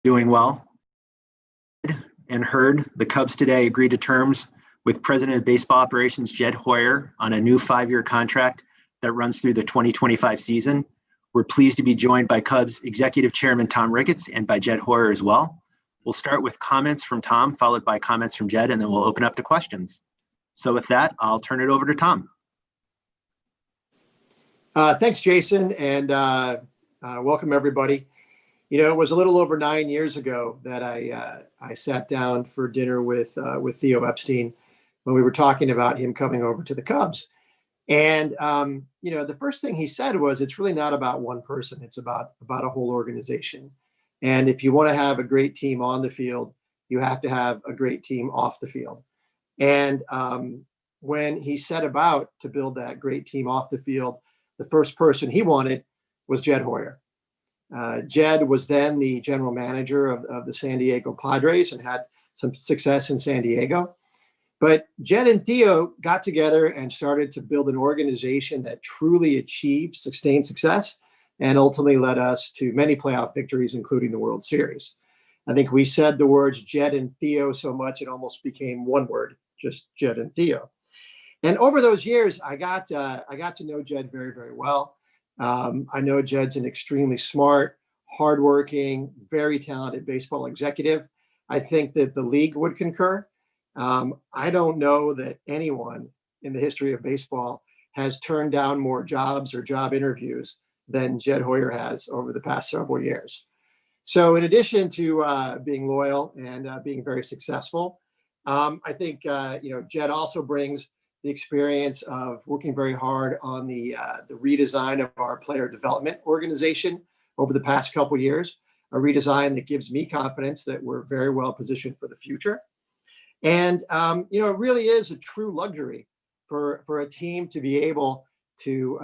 doing well. And heard the Cubs today agreed to terms with President of Baseball Operations Jed Hoyer on a new 5-year contract that runs through the 2025 season. We're pleased to be joined by Cubs Executive Chairman Tom Ricketts and by Jed Hoyer as well. We'll start with comments from Tom, followed by comments from Jed, and then we'll open up to questions. So with that, I'll turn it over to Tom. Thanks, Jason, and welcome everybody. You know, it was a little over 9 years ago that I sat down for dinner with Theo Epstein when we were talking about him coming over to the Cubs. And you know, the first thing he said was, "It's really not about one person; it's about a whole organization. And if you want to have a great team on the field, you have to have a great team off the field." And when he set about to build that great team off the field, the first person he wanted was Jed Hoyer. Jed was then the general manager of the San Diego Padres and had some success in San Diego. But Jed and Theo got together and started to build an organization that truly achieved sustained success and ultimately led us to many playoff victories, including the World Series. I think we said the words Jed and Theo so much it almost became one word, just Jed and Theo. And over those years, I got to know Jed very, very well. I know Jed's an extremely smart, hardworking, very talented baseball executive. I think that the league would concur. I don't know that anyone in the history of baseball has turned down more jobs or job interviews than Jed Hoyer has over the past several years. So in addition to being loyal and being very successful, I think you know, Jed also brings the experience of working very hard on the redesign of our player development organization over the past couple of years, a redesign that gives me confidence that we're very well positioned for the future. And you know, it really is a true luxury for a team to be able to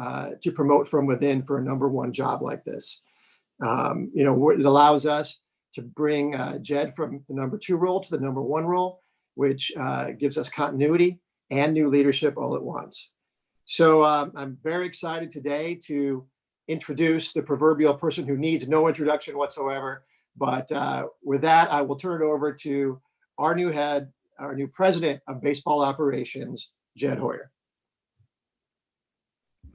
promote from within for a number one job like this. You know, it allows us to bring Jed from the number 2 role to the number 1 role, which gives us continuity and new leadership all at once. So I'm very excited today to introduce the proverbial person who needs no introduction whatsoever. But with that, I will turn it over to our new president of baseball operations, Jed Hoyer.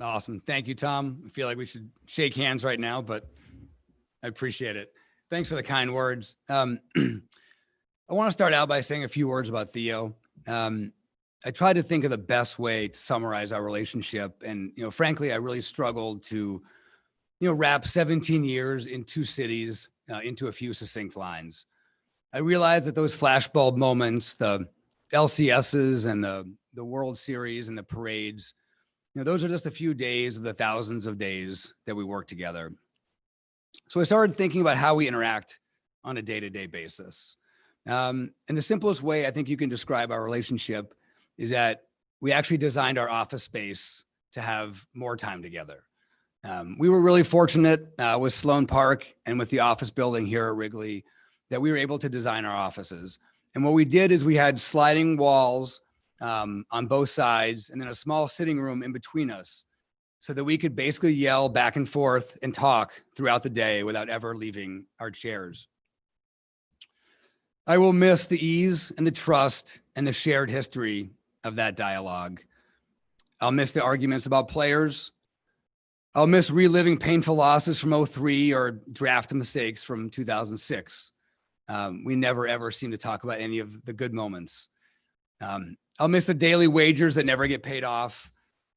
Awesome. Thank you, Tom. I feel like we should shake hands right now, but I appreciate it. Thanks for the kind words. I want to start out by saying a few words about Theo. I tried to think of the best way to summarize our relationship. And, you know, frankly, I really struggled to, you know, wrap 17 years in 2 cities into a few succinct lines. I realized that those flashbulb moments, the LCSs and the World Series and the parades, you know, those are just a few days of the thousands of days that we work together. So I started thinking about how we interact on a day-to-day basis. And the simplest way I think you can describe our relationship is that we actually designed our office space to have more time together. We were really fortunate with Sloan Park and with the office building here at Wrigley that we were able to design our offices. And what we did is we had sliding walls on both sides and then a small sitting room in between us so that we could basically yell back and forth and talk throughout the day without ever leaving our chairs. I will miss the ease and the trust and the shared history of that dialogue. I'll miss the arguments about players. I'll miss reliving painful losses from 2003 or draft mistakes from 2006. We never, ever seem to talk about any of the good moments. I'll miss the daily wagers that never get paid off.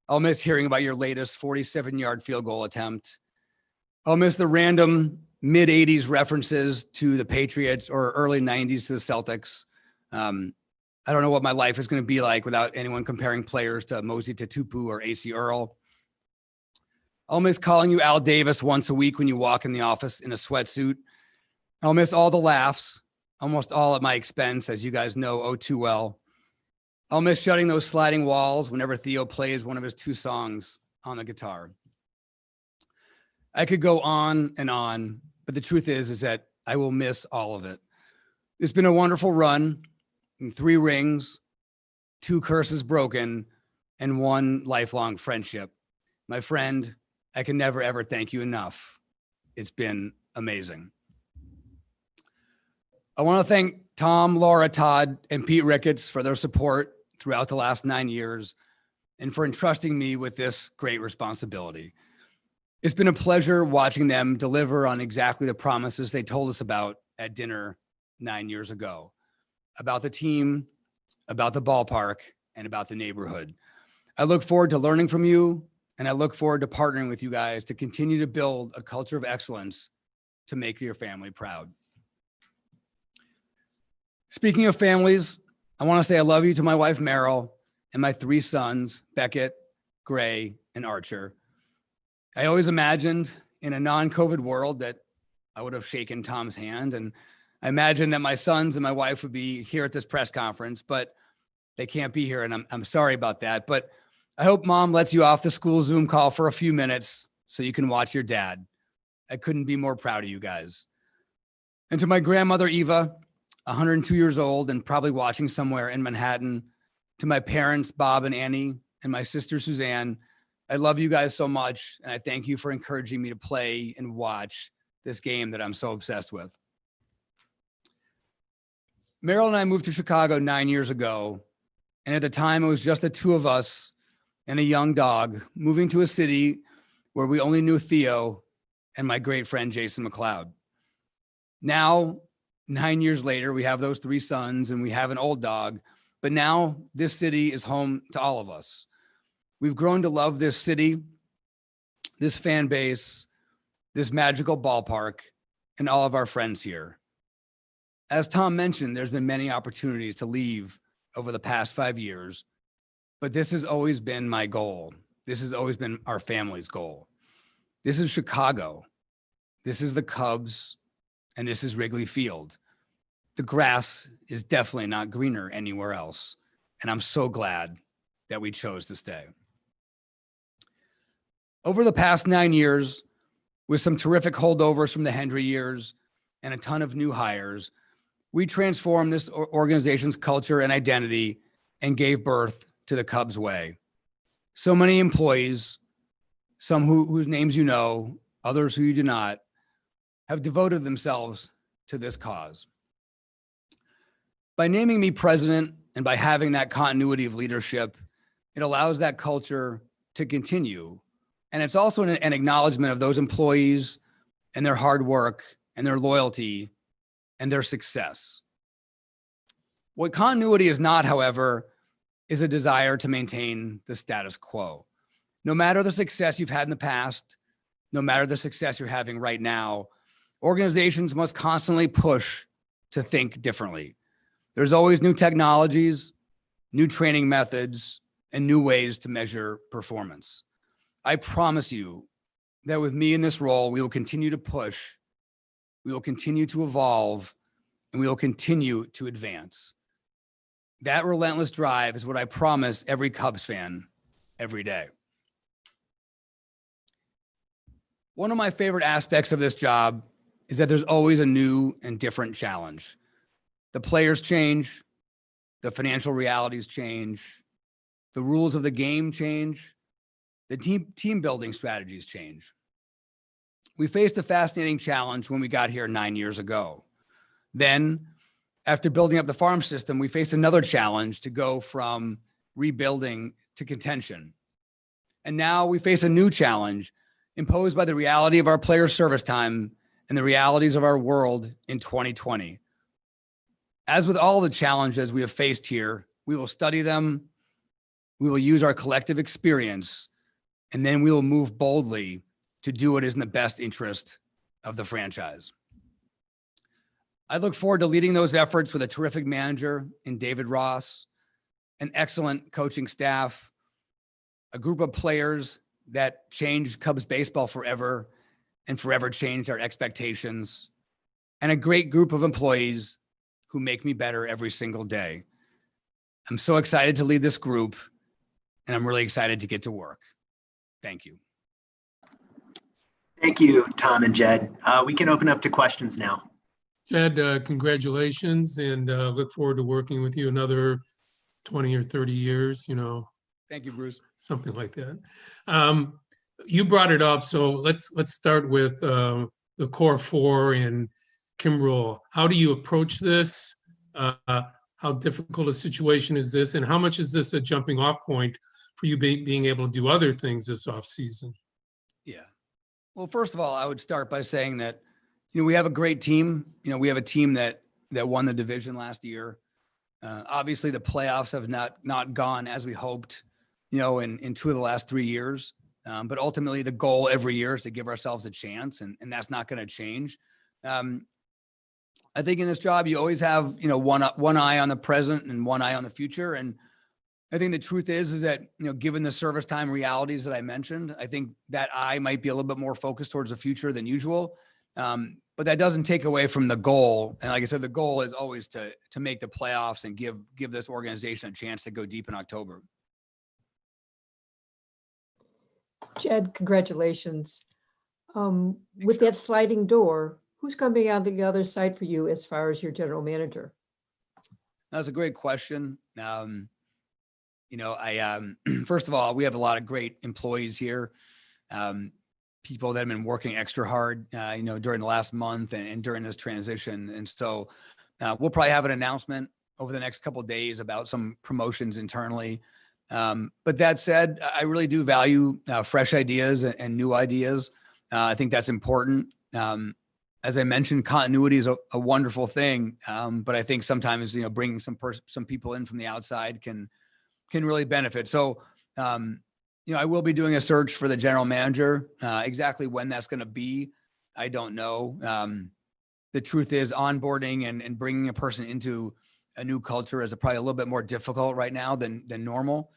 I'll miss hearing about your latest 47-yard field goal attempt. I'll miss the random mid-'80s references to the Patriots or early 90s to the Celtics. I don't know what my life is going to be like without anyone comparing players to Mosey Tatupu or AC Earl. I'll miss calling you Al Davis once a week when you walk in the office in a sweatsuit. I'll miss all the laughs, almost all at my expense, as you guys know oh too well. I'll miss shutting those sliding walls whenever Theo plays one of his 2 songs on the guitar. I could go on, but the truth is that I will miss all of it. It's been a wonderful run. 3 rings, 2 curses broken, and 1 lifelong friendship. My friend, I can never, ever thank you enough. It's been amazing. I want to thank Tom, Laura, Todd, and Pete Ricketts for their support throughout the last 9 years and for entrusting me with this great responsibility. It's been a pleasure watching them deliver on exactly the promises they told us about at dinner 9 years ago, about the team, about the ballpark, and about the neighborhood. I look forward to learning from you, and I look forward to partnering with you guys to continue to build a culture of excellence to make your family proud. Speaking of families, I want to say I love you to my wife, Meryl, and my 3 sons, Beckett, Gray, and Archer. I always imagined in a non-COVID world that I would have shaken Tom's hand, and I imagined that my sons and my wife would be here at this press conference, but they can't be here, and I'm sorry about that. But I hope Mom lets you off the school Zoom call for a few minutes so you can watch your dad. I couldn't be more proud of you guys. And to my grandmother, Eva, 102 years old and probably watching somewhere in Manhattan, to my parents, Bob and Annie, and my sister, Suzanne, I love you guys so much, and I thank you for encouraging me to play and watch this game that I'm so obsessed with. Meryl and I moved to Chicago 9 years ago, and at the time, it was just the 2 of us and a young dog moving to a city where we only knew Theo and my great friend, Jason McLeod. Now, 9 years later, we have those 3 sons and we have an old dog, but now this city is home to all of us. We've grown to love this city, this fan base, this magical ballpark, and all of our friends here. As Tom mentioned, there's been many opportunities to leave over the past 5 years, but this has always been my goal. This has always been our family's goal. This is Chicago. This is the Cubs, and this is Wrigley Field. The grass is definitely not greener anywhere else, and I'm so glad that we chose to stay. Over the past 9 years, with some terrific holdovers from the Hendry years and a ton of new hires, we transformed this organization's culture and identity and gave birth to the Cubs way. So many employees, some whose names you know, others who you do not, have devoted themselves to this cause. By naming me president and by having that continuity of leadership, it allows that culture to continue. And it's also an acknowledgement of those employees and their hard work and their loyalty and their success. What continuity is not, however, is a desire to maintain the status quo. No matter the success you've had in the past, no matter the success you're having right now, organizations must constantly push to think differently. There's always new technologies, new training methods, and new ways to measure performance. I promise you that with me in this role, we will continue to push, we will continue to evolve, and we will continue to advance. That relentless drive is what I promise every Cubs fan every day. One of my favorite aspects of this job is that there's always a new and different challenge. The players change, the financial realities change, the rules of the game change, the team building strategies change. We faced a fascinating challenge when we got here 9 years ago. Then, after building up the farm system, we faced another challenge to go from rebuilding to contention. And now we face a new challenge imposed by the reality of our players' service time and the realities of our world in 2020. As with all the challenges we have faced here, we will study them, we will use our collective experience, and then we will move boldly to do what is in the best interest of the franchise. I look forward to leading those efforts with a terrific manager in David Ross, an excellent coaching staff, a group of players that changed Cubs baseball forever and forever changed our expectations, and a great group of employees who make me better every single day. I'm so excited to lead this group, and I'm really excited to get to work. Thank you. Thank you, Tom and Jed. We can open up to questions now. Jed, congratulations, and look forward to working with you another 20 or 30 years, Thank you, Bruce. something like that. You brought it up, so let's start with the core four and Kimbrel. How do you approach this? How difficult a situation is this? And how much is this a jumping off point for you being able to do other things this off season? Yeah. Well, first of all, I would start by saying that, we have a great team. We have a team that won the division last year. Obviously, the playoffs have not gone as we hoped, in 2 of the last 3 years. But ultimately, the goal every year is to give ourselves a chance, and that's not going to change. I think in this job, you always have, one eye on the present and one eye on the future. And I think the truth is that, given the service time realities that I mentioned, I think that eye might be a little bit more focused towards the future than usual. But that doesn't take away from the goal. And like I said, the goal is always to make the playoffs and give this organization a chance to go deep in October. Jed, congratulations. With that sliding door, who's coming out the other side for you as far as your general manager? That's a great question. First of all, we have a lot of great employees here. People that have been working extra hard, during the last month and during this transition. And so we'll probably have an announcement over the next couple of days about some promotions internally. But that said, I really do value fresh ideas and new ideas. I think that's important. As I mentioned, continuity is a wonderful thing. But I think sometimes, bringing some people in from the outside can really benefit. So, I will be doing a search for the general manager. Exactly when that's going to be, I don't know. The truth is, onboarding and bringing a person into a new culture is probably a little bit more difficult right now than normal.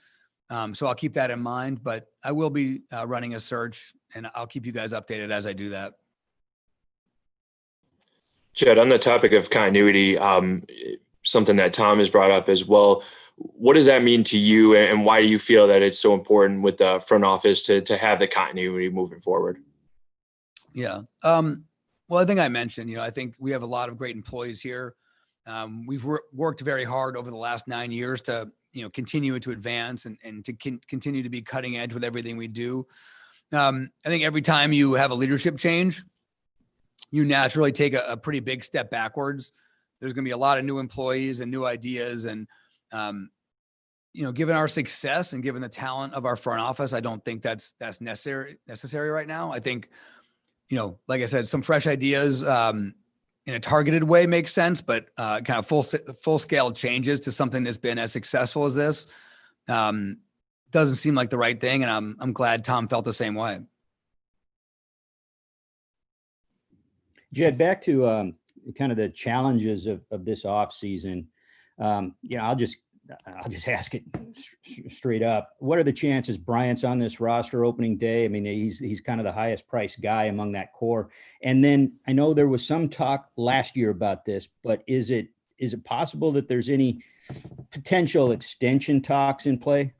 So I'll keep that in mind, but I will be running a search, and I'll keep you guys updated as I do that. Jed, on the topic of continuity, something that Tom has brought up as well, what does that mean to you, and why do you feel that it's so important with the front office to have the continuity moving forward? Yeah. Well, I think I mentioned, I think we have a lot of great employees here. We've worked very hard over the last 9 years to, continue to advance and to continue to be cutting edge with everything we do. I think every time you have a leadership change, you naturally take a pretty big step backwards. There's going to be a lot of new employees and new ideas. And, given our success and given the talent of our front office, I don't think that's necessary right now. I think, like I said, some fresh ideas in a targeted way makes sense, but kind of full scale changes to something that's been as successful as this doesn't seem like the right thing. And I'm glad Tom felt the same way. Jed, back to kind of the challenges of this off season. I'll just ask it straight up. What are the chances Bryant's on this roster opening day? I mean, he's kind of the highest priced guy among that core. And then I know there was some talk last year about this, but is it possible that there's any potential extension talks in play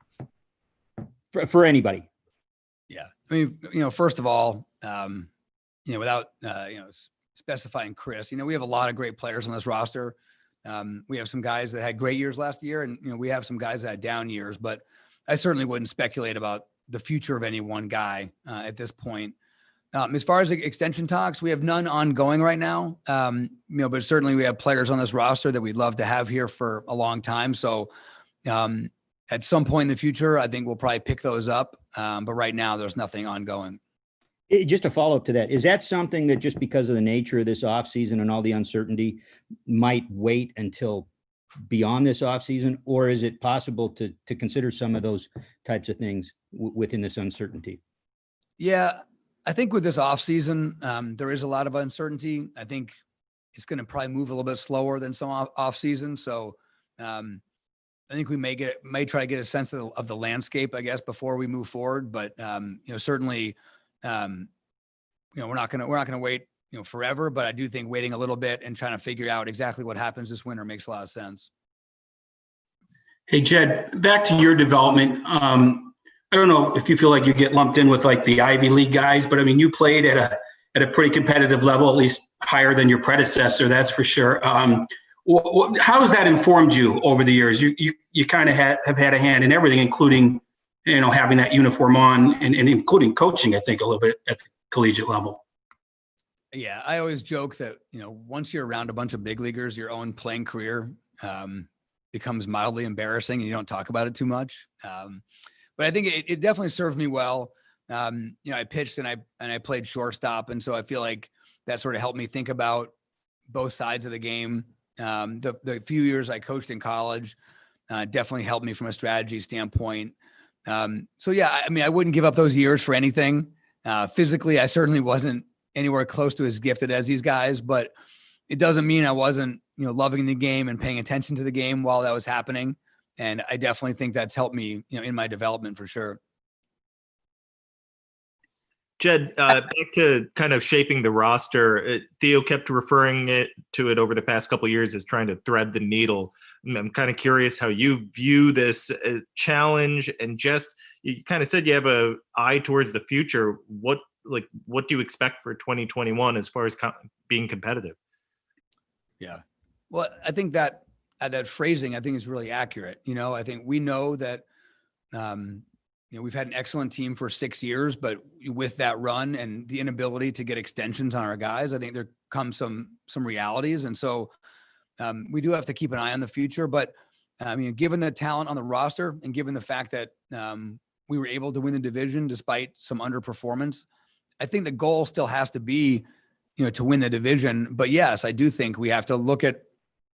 for anybody? Yeah. I mean, first of all, without, specifying Chris, we have a lot of great players on this roster. We have some guys that had great years last year, and, we have some guys that had down years, but I certainly wouldn't speculate about the future of any one guy at this point. As far as extension talks, we have none ongoing right now. But certainly we have players on this roster that we'd love to have here for a long time. So at some point in the future, I think we'll probably pick those up. But right now there's nothing ongoing. Just a follow-up to that, is that something that just because of the nature of this offseason and all the uncertainty might wait until beyond this offseason, or is it possible to consider some of those types of things within this uncertainty? Yeah, I think with this offseason, there is a lot of uncertainty. I think it's going to probably move a little bit slower than some offseason. So I think we may try to get a sense of the landscape, I guess, before we move forward. But certainly, we're not going to wait, forever. But I do think waiting a little bit and trying to figure out exactly what happens this winter makes a lot of sense. Hey, Jed, back to your development. I don't know if you feel like you get lumped in with like the Ivy League guys, but I mean, you played at a pretty competitive level, at least higher than your predecessor, that's for sure. How has that informed you over the years? You kind of have had a hand in everything, including, having that uniform on and including coaching, I think, a little bit at the collegiate level. Yeah, I always joke that, once you're around a bunch of big leaguers, your own playing career becomes mildly embarrassing and you don't talk about it too much. But I think it definitely served me well. I pitched and I played shortstop. And so I feel like that sort of helped me think about both sides of the game. The few years I coached in college definitely helped me from a strategy standpoint. So yeah, I mean, I wouldn't give up those years for anything. Physically, I certainly wasn't anywhere close to as gifted as these guys, but it doesn't mean I wasn't, loving the game and paying attention to the game while that was happening. And I definitely think that's helped me, in my development for sure. Jed, back to kind of shaping the roster. Theo kept referring to it over the past couple of years as trying to thread the needle. I'm kind of curious how you view this challenge, and just you kind of said you have an eye towards the future. What do you expect for 2021 as far as being competitive? Yeah, well, I think that phrasing I think is really accurate. I think we know that. We've had an excellent team for 6 years, but with that run and the inability to get extensions on our guys, I think there comes some realities. And so we do have to keep an eye on the future. But given the talent on the roster and given the fact that we were able to win the division despite some underperformance, I think the goal still has to be, to win the division. But yes, I do think we have to look at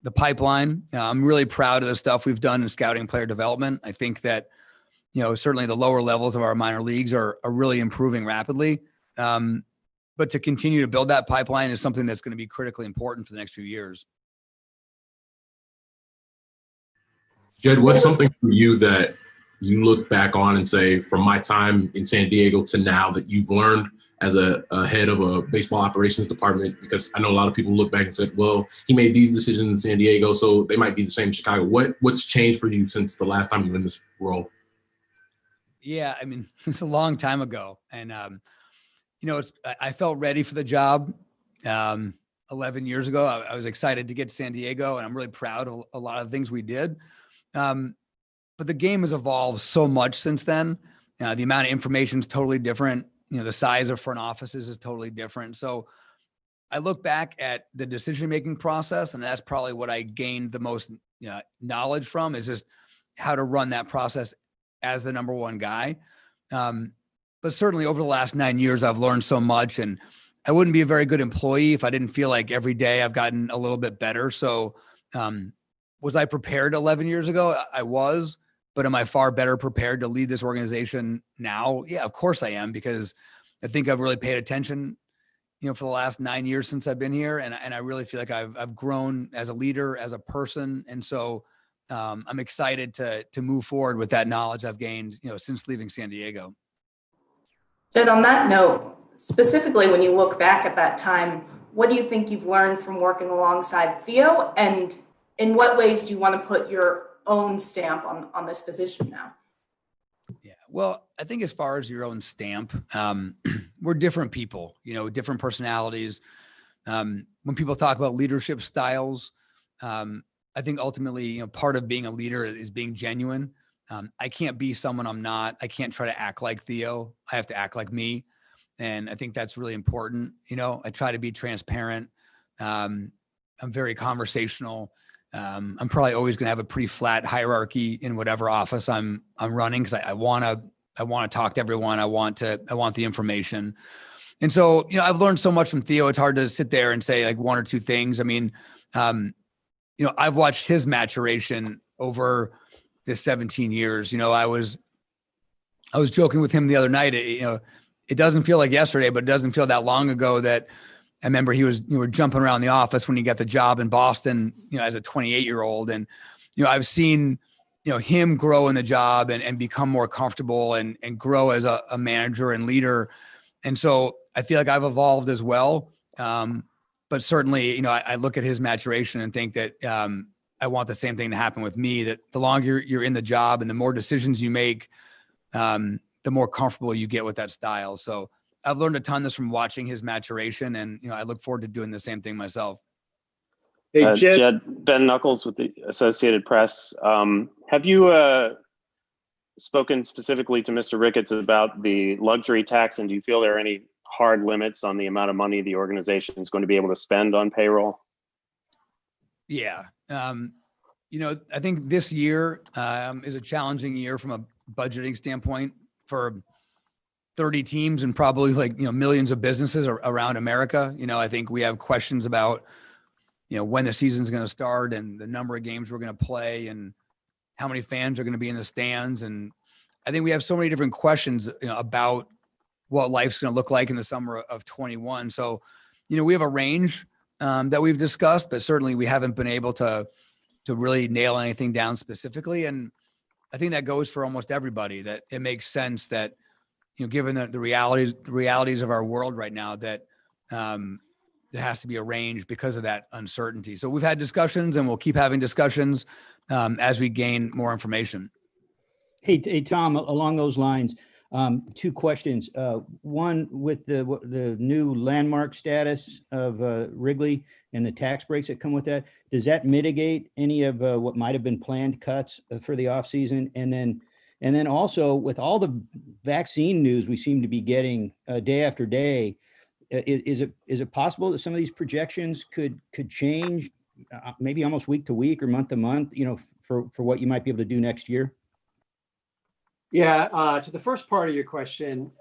the pipeline. I'm really proud of the stuff we've done in scouting player development. I think that certainly the lower levels of our minor leagues are really improving rapidly. But to continue to build that pipeline is something that's going to be critically important for the next few years. Jed, what's something for you that you look back on and say, from my time in San Diego to now, that you've learned as a head of a baseball operations department? Because I know a lot of people look back and said, well, he made these decisions in San Diego, so they might be the same in Chicago. What's changed for you since the last time you were in this role? Yeah, I mean, it's a long time ago. And, I felt ready for the job 11 years ago. I was excited to get to San Diego, and I'm really proud of a lot of the things we did. But the game has evolved so much since then. The amount of information is totally different. The size of front offices is totally different. So I look back at the decision-making process, and that's probably what I gained the most knowledge from, is just how to run that process as the number one guy. But certainly over the last 9 years, I've learned so much, and I wouldn't be a very good employee if I didn't feel like every day I've gotten a little bit better. So was I prepared 11 years ago? I was, but am I far better prepared to lead this organization now? Yeah, of course I am, because I think I've really paid attention, for the last 9 years since I've been here. And I really feel like I've grown as a leader, as a person. And so I'm excited to move forward with that knowledge I've gained, since leaving San Diego. Jed, on that note, specifically when you look back at that time, what do you think you've learned from working alongside Theo, and in what ways do you want to put your own stamp on this position now? Yeah, well, I think as far as your own stamp, we're different people, different personalities. When people talk about leadership styles, I think ultimately, part of being a leader is being genuine. I can't be someone I'm not. I can't try to act like Theo. I have to act like me. And I think that's really important. I try to be transparent. I'm very conversational. I'm probably always going to have a pretty flat hierarchy in whatever office I'm running, because I want to talk to everyone. I want the information. And so, I've learned so much from Theo. It's hard to sit there and say like one or two things. I mean, I've watched his maturation over this 17 years. I was joking with him the other night. It doesn't feel like yesterday, but it doesn't feel that long ago that I remember he was, were jumping around the office when he got the job in Boston, as a 28-year-old. And, I've seen, him grow in the job and become more comfortable and grow as a manager and leader. And so I feel like I've evolved as well. But certainly, I look at his maturation and think that I want the same thing to happen with me, that the longer you're in the job and the more decisions you make, the more comfortable you get with that style. So I've learned a ton this from watching his maturation, and, I look forward to doing the same thing myself. Hey, Jed, Ben Knuckles with the Associated Press. Have you spoken specifically to Mr. Ricketts about the luxury tax, and do you feel there are any hard limits on the amount of money the organization is going to be able to spend on payroll? Yeah. I think this year is a challenging year from a budgeting standpoint for 30 teams and probably millions of businesses around America. I think we have questions about, when the season's going to start and the number of games we're going to play and how many fans are going to be in the stands. And I think we have so many different questions about what life's going to look like in the summer of 21. So, we have a range that we've discussed, but certainly we haven't been able to really nail anything down specifically. And I think that goes for almost everybody, that it makes sense that, given the realities of our world right now, that there has to be a range because of that uncertainty. So we've had discussions and we'll keep having discussions as we gain more information. Hey, Tom, along those lines, two questions. One, with the new landmark status of Wrigley and the tax breaks that come with that, does that mitigate any of what might have been planned cuts for the offseason? And then also, with all the vaccine news we seem to be getting day after day, is it possible that some of these projections could change, maybe almost week to week or month to month, for what you might be able to do next year? Yeah, to the first part of your question,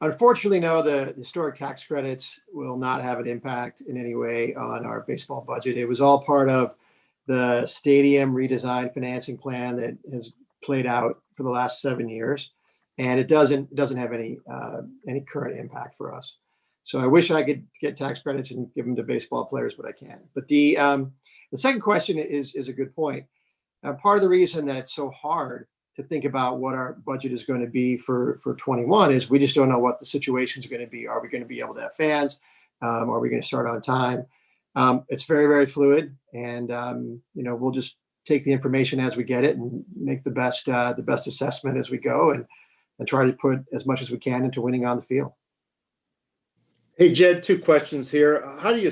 unfortunately, no, the historic tax credits will not have an impact in any way on our baseball budget. It was all part of the stadium redesign financing plan that has played out for the last 7 years, and it doesn't have any current impact for us. So I wish I could get tax credits and give them to baseball players, but I can't. But the second question is a good point. Part of the reason that it's so hard to think about what our budget is going to be for 21 is we just don't know what the situation is going to be. Are we going to be able to have fans? Are we going to start on time? It's very, very fluid, and we'll just take the information as we get it and make the best assessment as we go, and try to put as much as we can into winning on the field. Hey, Jed, two questions here. How do you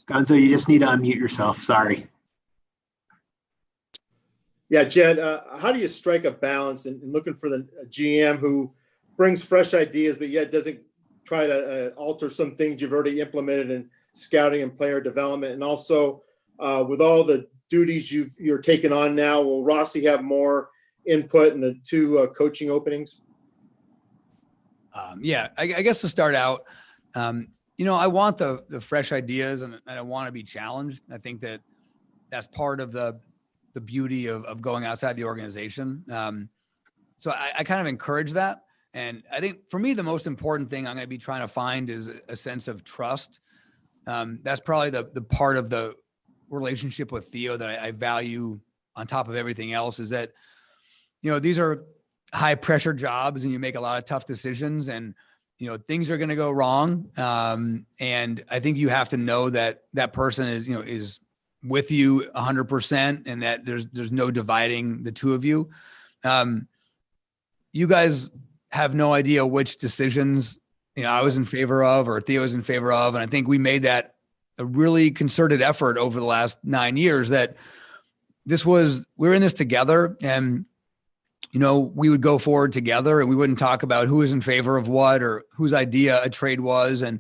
Gonzo, you just need to unmute yourself. Sorry. Yeah, Jed, how do you strike a balance in looking for the GM who brings fresh ideas, but yet doesn't try to alter some things you've already implemented in scouting and player development? And also, with all the duties you're taking on now, will Rossi have more input in the two coaching openings? I guess to start out, I want the fresh ideas and I want to be challenged. I think that's part of the beauty of going outside the organization. So I kind of encourage that. And I think for me, the most important thing I'm going to be trying to find is a sense of trust. That's probably the part of the relationship with Theo that I value on top of everything else, is that, these are high pressure jobs and you make a lot of tough decisions, and things are going to go wrong. And I think you have to know that that person is with you 100%, and that there's no dividing the two of you. You guys have no idea which decisions, I was in favor of or Theo was in favor of. And I think we made that a really concerted effort over the last 9 years, that we're in this together, and we would go forward together and we wouldn't talk about who was in favor of what or whose idea a trade was. And,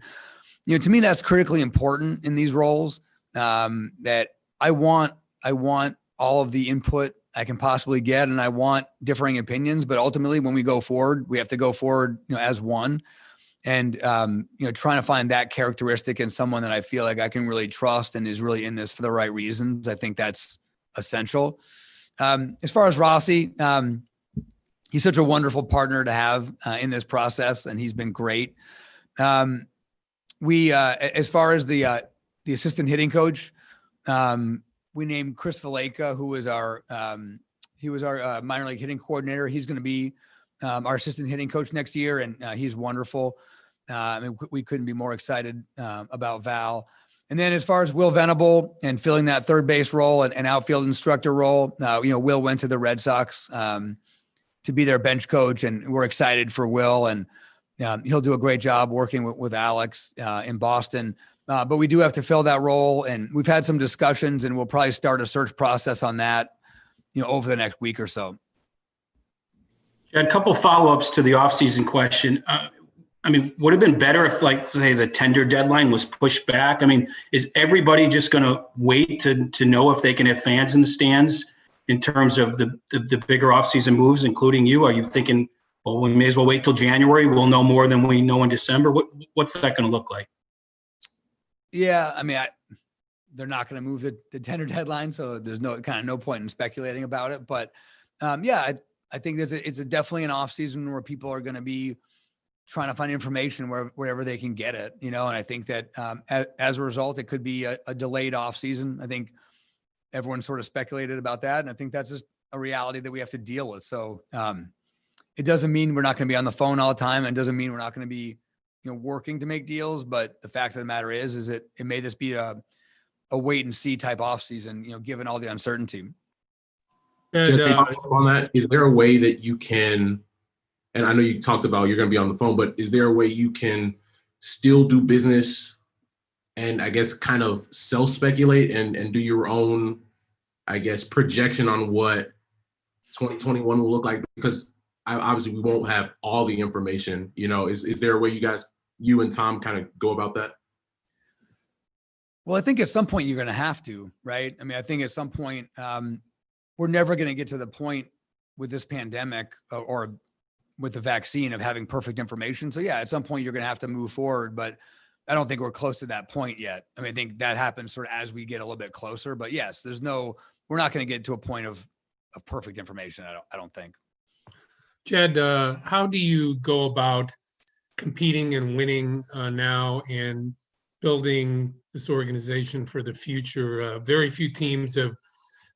to me, that's critically important in these roles, that I want all of the input I can possibly get, and I want differing opinions, but ultimately when we go forward, we have to go forward, as one. And, trying to find that characteristic in someone that I feel like I can really trust and is really in this for the right reasons, I think that's essential. As far as Rossi, he's such a wonderful partner to have in this process, and he's been great. We, as far as the assistant hitting coach, we named Chris Valleca, who was our minor league hitting coordinator. He's going to be our assistant hitting coach next year, and he's wonderful. We couldn't be more excited about Val. And then as far as Will Venable and filling that third base role and outfield instructor role, Will went to the Red Sox to be their bench coach, and we're excited for Will, and he'll do a great job working with Alex in Boston. But we do have to fill that role, and we've had some discussions, and we'll probably start a search process on that, over the next week or so. A couple follow-ups to the offseason question. Would it have been better if, like, say, the tender deadline was pushed back? Is everybody just going to wait to know if they can have fans in the stands in terms of the bigger offseason moves, including you? Are you thinking, well, we may as well wait till January? We'll know more than we know in December. What's that going to look like? Yeah, they're not going to move the tender deadline, so there's no point in speculating about it. But I think it's definitely an off season where people are going to be trying to find information wherever they can get it, and I think that as a result, it could be a delayed off season. I think everyone sort of speculated about that, and I think that's just a reality that we have to deal with. So it doesn't mean we're not going to be on the phone all the time, and it doesn't mean we're not going to be working to make deals. But the fact of the matter is that it may just be a wait and see type off season, given all the uncertainty. And, on that, is there a way that you can, and I know you talked about you're going to be on the phone, but is there a way you can still do business and I guess kind of self-speculate and do your own, I guess, projection on what 2021 will look like? Because obviously we won't have all the information, is there a way you and Tom kind of go about that? Well, I think at some point you're going to have to, right? I think at some point we're never going to get to the point with this pandemic or with the vaccine of having perfect information. So yeah, at some point you're going to have to move forward, but I don't think we're close to that point yet. I think that happens sort of as we get a little bit closer, but yes, we're not going to get to a point of perfect information. I don't think. Jed, how do you go about competing and winning now and building this organization for the future? Very few teams have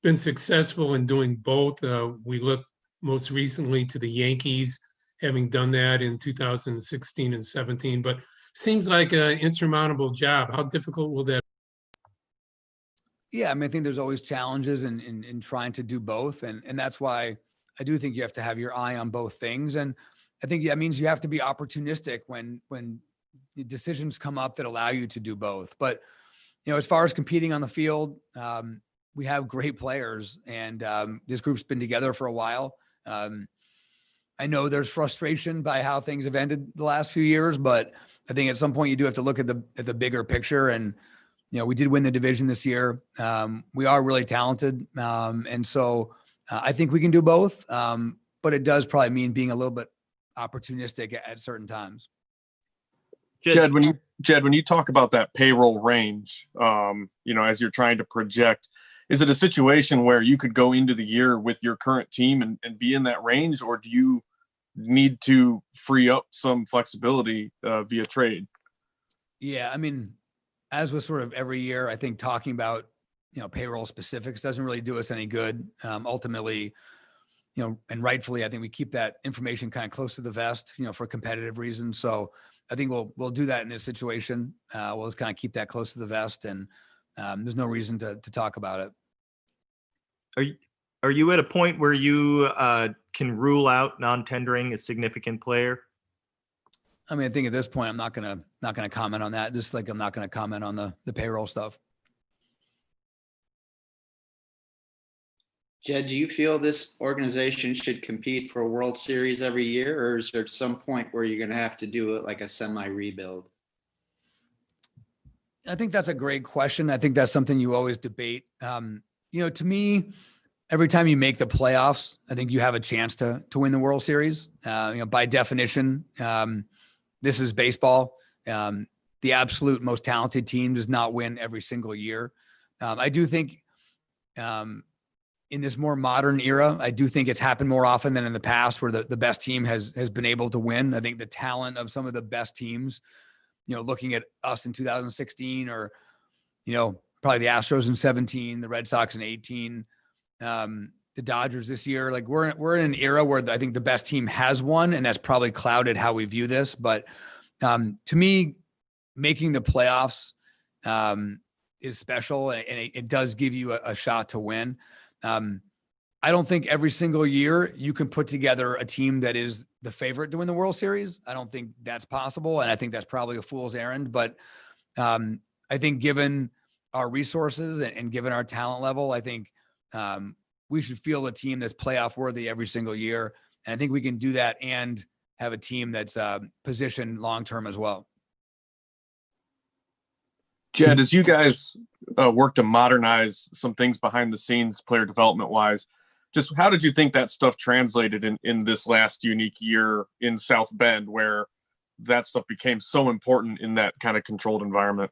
been successful in doing both. We look most recently to the Yankees having done that in 2016 and 17, but seems like an insurmountable job. How difficult will that be? Yeah, I think there's always challenges in trying to do both. And that's why I do think you have to have your eye on both things. And I think that means you have to be opportunistic when decisions come up that allow you to do both. But, as far as competing on the field, we have great players, and this group's been together for a while. I know there's frustration by how things have ended the last few years, but I think at some point you do have to look at the bigger picture. And, we did win the division this year. We are really talented. And so I think we can do both. But it does probably mean being a little bit opportunistic at certain times. Jed, when you talk about that payroll range, as you're trying to project, is it a situation where you could go into the year with your current team and be in that range, or do you need to free up some flexibility via trade? Yeah, as with sort of every year, I think talking about, payroll specifics doesn't really do us any good. Ultimately, and rightfully, I think we keep that information kind of close to the vest, for competitive reasons. So I think we'll do that in this situation. We'll just kind of keep that close to the vest, and there's no reason to talk about it. Are you at a point where you can rule out non-tendering a significant player? I think at this point, I'm not gonna comment on that. Just like I'm not gonna comment on the payroll stuff. Jed, do you feel this organization should compete for a World Series every year, or is there some point where you're going to have to do it like a semi-rebuild? I think that's a great question. I think that's something you always debate. To me, every time you make the playoffs, I think you have a chance to win the World Series. By definition, this is baseball. The absolute most talented team does not win every single year. I do think in this more modern era, I do think it's happened more often than in the past where the best team has been able to win. I think the talent of some of the best teams, looking at us in 2016 or, probably the Astros in 17, the Red Sox in 18, the Dodgers this year, like we're in an era where I think the best team has won, and that's probably clouded how we view this. But to me, making the playoffs is special, and it does give you a shot to win. I don't think every single year you can put together a team that is the favorite to win the World Series. I don't think that's possible. And I think that's probably a fool's errand, but I think given our resources and given our talent level, I think we should field a team that's playoff worthy every single year. And I think we can do that and have a team that's positioned long-term as well. Jed, as you guys work to modernize some things behind the scenes, player development wise, just how did you think that stuff translated in this last unique year in South Bend, where that stuff became so important in that kind of controlled environment?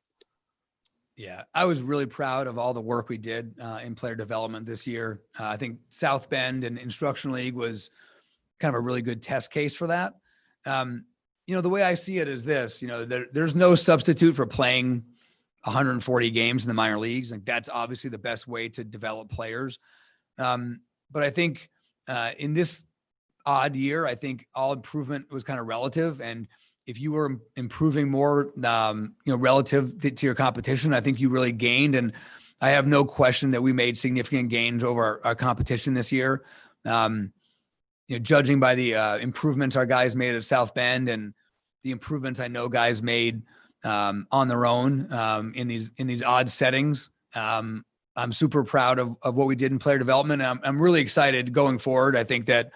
Yeah, I was really proud of all the work we did in player development this year. I think South Bend and Instruction League was kind of a really good test case for that. The way I see it is this, there's no substitute for playing 140 games in the minor leagues. Like, that's obviously the best way to develop players. But I think in this odd year, I think all improvement was kind of relative. And if you were improving more, relative to your competition, I think you really gained. And I have no question that we made significant gains over our competition this year. Judging by the improvements our guys made at South Bend and the improvements I know guys made on their own in these odd settings, I'm super proud of what we did in player development. And I'm really excited going forward. I think that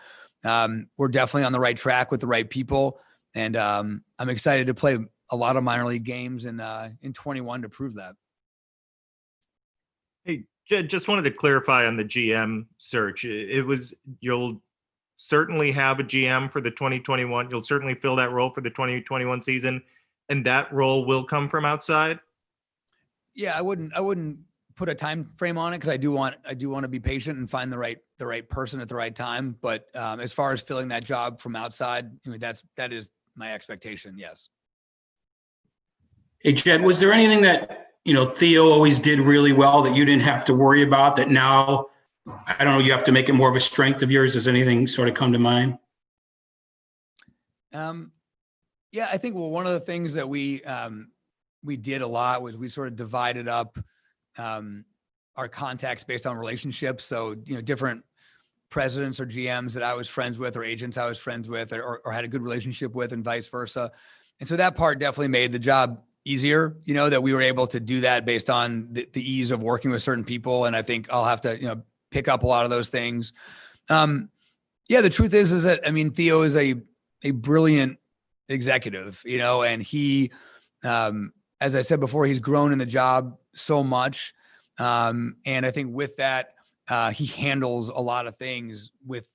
we're definitely on the right track with the right people. And I'm excited to play a lot of minor league games in 21 to prove that. Hey, Jed, just wanted to clarify on the GM search. You'll certainly have a GM for the 2021. You'll certainly fill that role for the 2021 season, and that role will come from outside. Yeah, I wouldn't put a time frame on it, because I do want to be patient and find the right person at the right time. But as far as filling that job from outside, that is my expectation. Yes. Hey, Jed, was there anything that, Theo always did really well that you didn't have to worry about that now, I don't know, you have to make it more of a strength of yours? Does anything sort of come to mind? Yeah, I think, one of the things that we did a lot was we sort of divided up our contacts based on relationships. So, different presidents or GMs that I was friends with, or agents I was friends with, or had a good relationship with, and vice versa. And so that part definitely made the job easier, that we were able to do that based on the ease of working with certain people. And I think I'll have to, pick up a lot of those things. The truth is that, Theo is a brilliant executive, and he, as I said before, he's grown in the job so much. And I think with that, he handles a lot of things with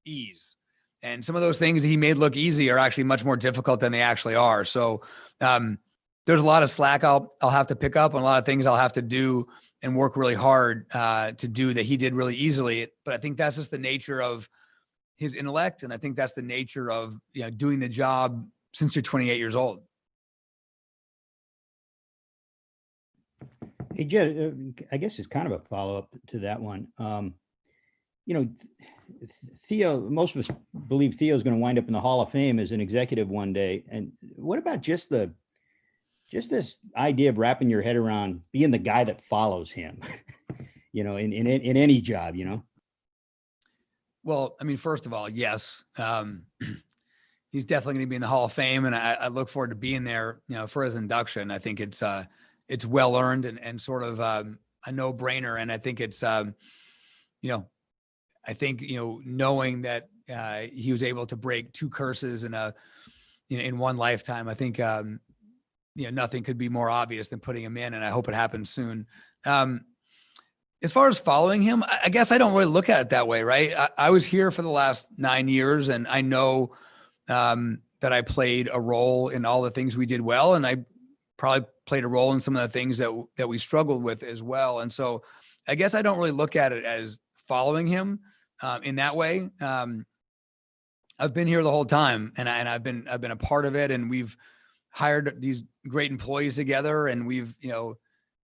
ease. And some of those things he made look easy are actually much more difficult than they actually are. So there's a lot of slack I'll have to pick up, and a lot of things I'll have to do and work really hard to do that he did really easily. But I think that's just the nature of his intellect. And I think that's the nature of, doing the job since you're 28 years old. Hey, Jed, I guess it's kind of a follow-up to that one. Theo, most of us believe Theo's going to wind up in the Hall of Fame as an executive one day. And what about just this idea of wrapping your head around being the guy that follows him, in any job, Well, first of all, yes, he's definitely going to be in the Hall of Fame, and I look forward to being there, for his induction. I think it's well earned and sort of a no-brainer. And I think it's, knowing that he was able to break 2 curses in one lifetime, I think, nothing could be more obvious than putting him in, and I hope it happens soon. As far as following him, I guess I don't really look at it that way, right? I was here for the last 9 years, and I know that I played a role in all the things we did well, and I probably played a role in some of the things that we struggled with as well. And so I guess I don't really look at it as following him in that way. I've been here the whole time, and I've been a part of it, and we've hired these great employees together, and we've,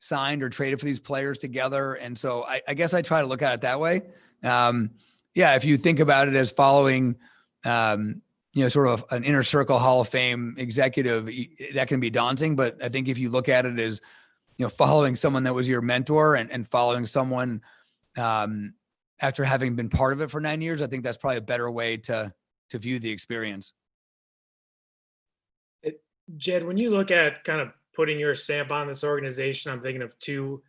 signed or traded for these players together. And so I guess I try to look at it that way. If you think about it as following, sort of an inner circle Hall of Fame executive, that can be daunting. But I think if you look at it as, following someone that was your mentor and following someone after having been part of it for 9 years, I think that's probably a better way to view the experience. Jed, when you look at kind of putting your stamp on this organization, I'm thinking of two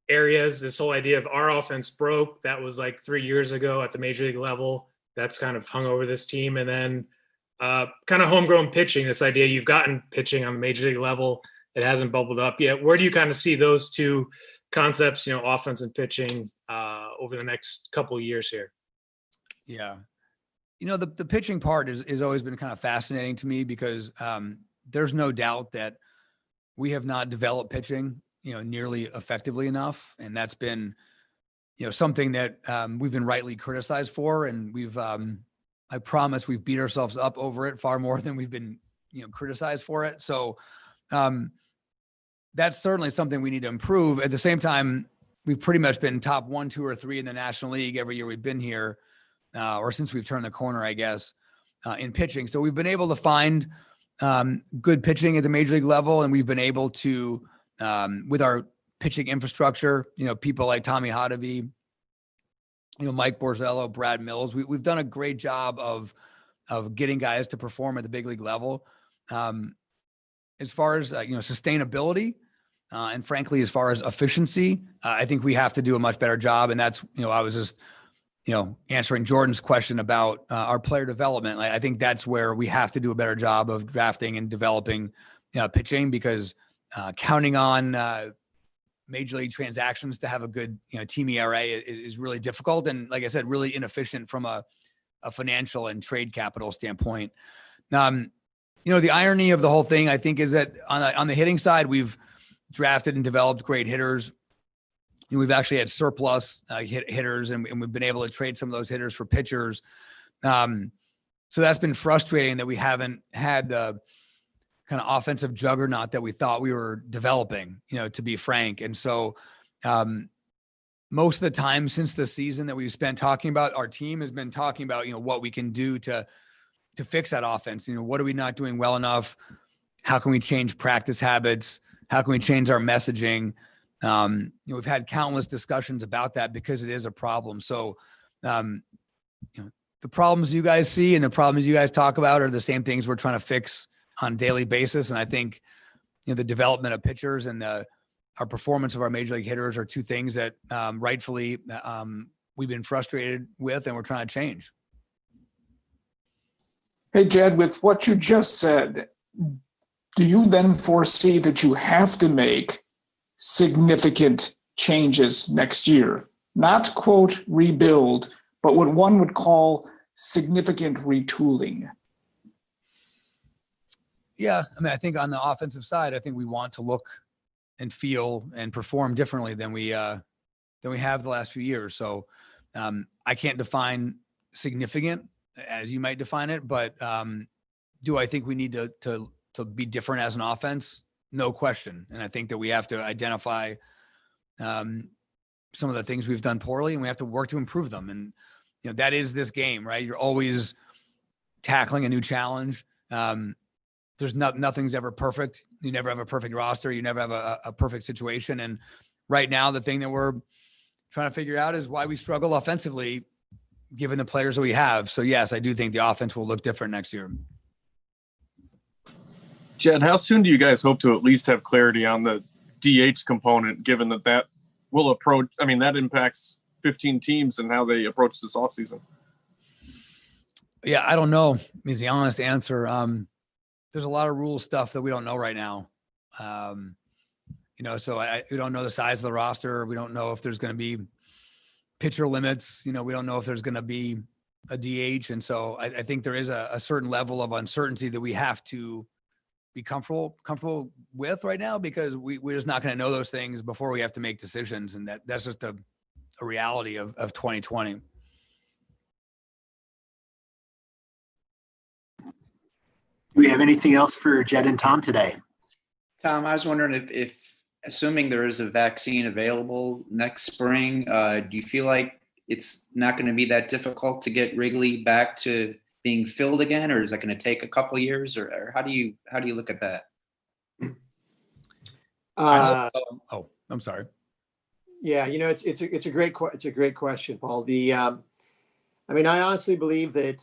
areas. This whole idea of our offense broke, that was like 3 years ago at the major league level. That's kind of hung over this team. And then kind of homegrown pitching, this idea you've gotten pitching on the major league level. It hasn't bubbled up yet. Where do you kind of see those two concepts, offense and pitching over the next couple of years here? Yeah. The pitching part is always been kind of fascinating to me because there's no doubt that we have not developed pitching, nearly effectively enough. And that's been, something that we've been rightly criticized for. And we've, I promise we've beat ourselves up over it far more than we've been, criticized for it. So that's certainly something we need to improve. At the same time, we've pretty much been top 1, 2, or 3 in the National League every year we've been here, or since we've turned the corner, I guess, in pitching. So we've been able to find good pitching at the major league level, and we've been able to, with our pitching infrastructure, people like Tommy Hotovy, Mike Borzello, Brad Mills, we've done a great job of getting guys to perform at the big league level. As far as sustainability, and frankly, as far as efficiency, I think we have to do a much better job. And that's, I was just, answering Jordan's question about our player development. I think that's where we have to do a better job of drafting and developing pitching, because counting on major league transactions to have a good team ERA is really difficult. And like I said, really inefficient from a financial and trade capital standpoint. The irony of the whole thing, I think, is that on the hitting side, we've drafted and developed great hitters. We've actually had surplus hitters, and we've been able to trade some of those hitters for pitchers. So that's been frustrating that we haven't had the kind of offensive juggernaut that we thought we were developing, to be frank. And so most of the time since the season that we've spent talking about, our team has been talking about, what we can do to fix that offense. What are we not doing well enough? How can we change practice habits? How can we change our messaging? We've had countless discussions about that because it is a problem. So, the problems you guys see and the problems you guys talk about are the same things we're trying to fix on a daily basis. And I think, the development of pitchers and our performance of our major league hitters are two things that rightfully we've been frustrated with and we're trying to change. Hey, Jed, with what you just said, do you then foresee that you have to make significant changes next year? Not, quote, rebuild, but what one would call significant retooling. Yeah. I think on the offensive side, I think we want to look and feel and perform differently than we have the last few years. So I can't define significant as you might define it, but do I think we need to be different as an offense? No question. And I think that we have to identify some of the things we've done poorly, and we have to work to improve them. And, that is this game, right? You're always tackling a new challenge. There's nothing's ever perfect. You never have a perfect roster. You never have a perfect situation. And right now, the thing that we're trying to figure out is why we struggle offensively, given the players that we have. So yes, I do think the offense will look different next year. Jed, how soon do you guys hope to at least have clarity on the DH component, given that will approach, that impacts 15 teams and how they approach this offseason? Yeah, I don't know is the honest answer. There's a lot of rule stuff that we don't know right now. So we don't know the size of the roster. We don't know if there's going to be pitcher limits. We don't know if there's going to be a DH. And so I think there is a certain level of uncertainty that we have to be comfortable with right now, because we're just not going to know those things before we have to make decisions. And that's just a reality of 2020. Do we have anything else for Jed and Tom today? Tom, I was wondering if assuming there is a vaccine available next spring, do you feel like it's not going to be that difficult to get Wrigley back to being filled again, or is that going to take a couple of years, or how do you look at that? I'm sorry. Yeah, it's a great question, Paul. I mean, I honestly believe that,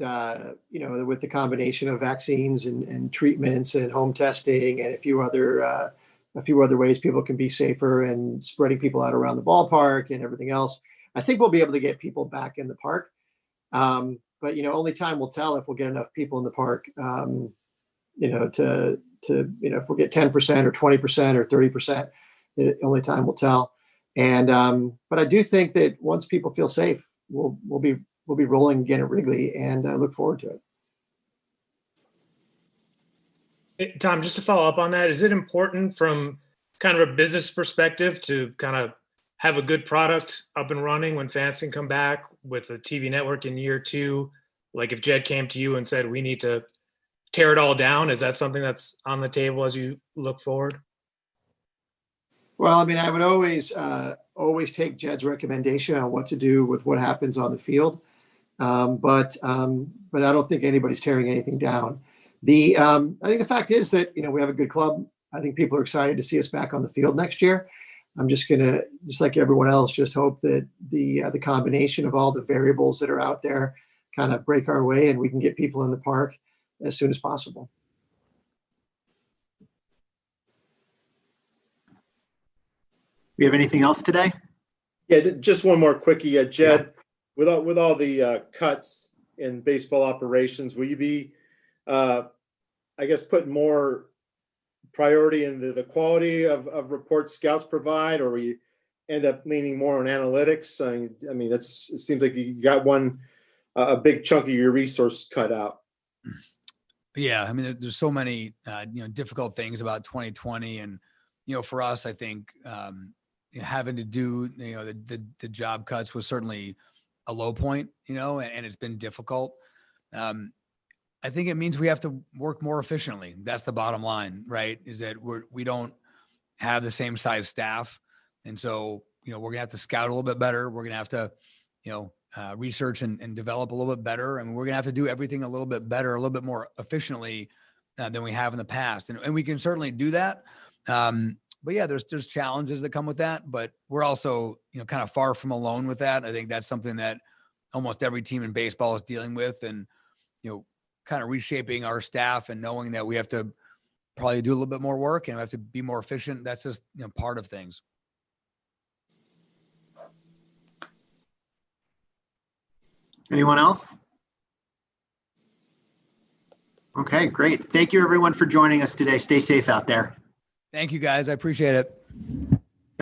with the combination of vaccines and treatments and home testing and a few other ways people can be safer and spreading people out around the ballpark and everything else, I think we'll be able to get people back in the park. But only time will tell if we'll get enough people in the park. If we'll get 10% or 20% or 30%, only time will tell. And but I do think that once people feel safe, we'll be rolling again at Wrigley, and I look forward to it. Hey, Tom, just to follow up on that, is it important from kind of a business perspective to kind of have a good product up and running when fans can come back with a TV network in year 2? Like if Jed came to you and said, we need to tear it all down, is that something that's on the table as you look forward? Well, I mean, I would always take Jed's recommendation on what to do with what happens on the field. But I don't think anybody's tearing anything down. I think the fact is that, we have a good club. I think people are excited to see us back on the field next year. I'm just like everyone else, just hope that the combination of all the variables that are out there kind of break our way and we can get people in the park as soon as possible. We have anything else today? Yeah, just one more quickie. Jed, with all the cuts in baseball operations, will you be, putting more priority in the quality of reports scouts provide, or will you end up leaning more on analytics? I mean, it seems like you got a big chunk of your resource cut out. Yeah, I mean, there's so many difficult things about 2020, and for us, I think having to do the job cuts was certainly a low point, and it's been difficult. I think it means we have to work more efficiently. That's the bottom line, right? Is that we don't have the same size staff, and so we're gonna have to scout a little bit better. We're gonna have to research and develop a little bit better, and we're gonna have to do everything a little bit better, a little bit more efficiently than we have in the past, and we can certainly do that. But yeah, there's challenges that come with that, but we're also kind of far from alone with that. I think that's something that almost every team in baseball is dealing with, and kind of reshaping our staff and knowing that we have to probably do a little bit more work and we have to be more efficient. That's just part of things. Anyone else? Okay, great. Thank you everyone for joining us today. Stay safe out there. Thank you guys. I appreciate it.